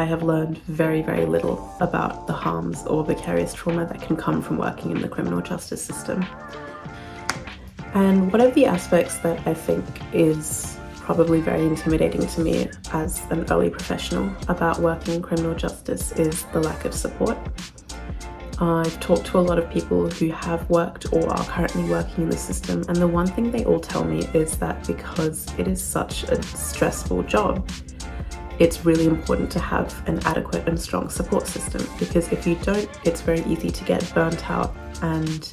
I have learned very, very little about the harms or vicarious trauma that can come from working in the criminal justice system. And one of the aspects that I think is probably very intimidating to me as an early professional about working in criminal justice is the lack of support. I've talked to a lot of people who have worked or are currently working in the system, and the one thing they all tell me is that because it is such a stressful job, it's really important to have an adequate and strong support system, because if you don't, it's very easy to get burnt out and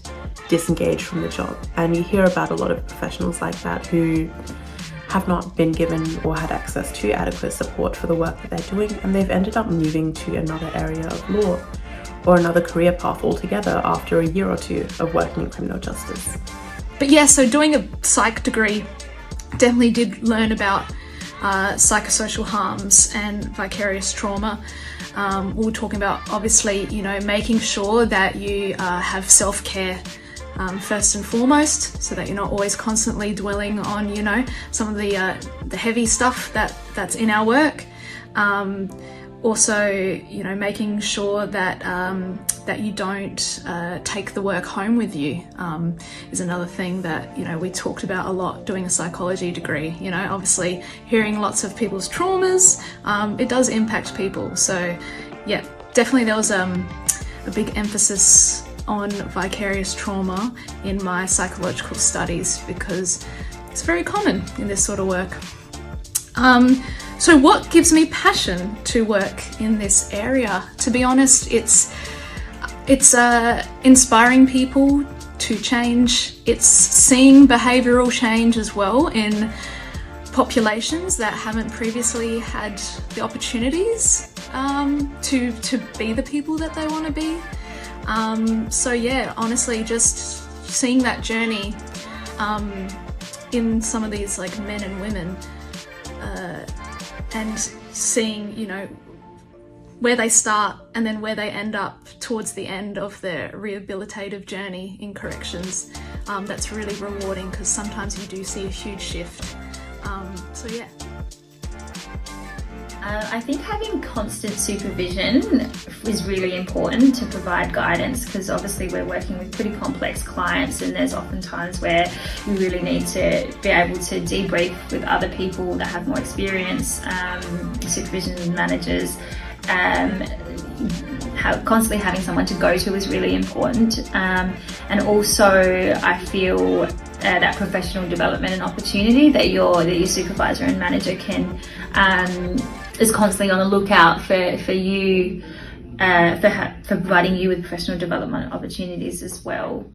disengage from the job. And you hear about a lot of professionals like that who have not been given or had access to adequate support for the work that they're doing, and they've ended up moving to another area of law or another career path altogether after a year or two of working in criminal justice. But yeah, so doing a psych degree, definitely did learn about psychosocial harms and vicarious trauma. We were talking about, obviously, making sure that you have self-care first and foremost, so that you're not always constantly dwelling on, some of the heavy stuff that's in our work. Also, making sure that that you don't take the work home with you is another thing that we talked about a lot doing a psychology degree. Obviously hearing lots of people's traumas, it does impact people. So yeah, definitely there was a big emphasis on vicarious trauma in my psychological studies because it's very common in this sort of work. So what gives me passion to work in this area? To be honest, it's inspiring people to change. It's seeing behavioural change as well in populations that haven't previously had the opportunities to be the people that they want to be. So yeah, honestly, just seeing that journey in some of these men and women, and seeing where they start and then where they end up towards the end of their rehabilitative journey in corrections, that's really rewarding, because sometimes you do see a huge shift. So yeah. I think having constant supervision is really important to provide guidance, because obviously we're working with pretty complex clients, and there's often times where you really need to be able to debrief with other people that have more experience, supervision managers. Constantly having someone to go to is really important, and also I feel that professional development and opportunity that your supervisor and manager can is constantly on the lookout for you, for providing you with professional development opportunities as well.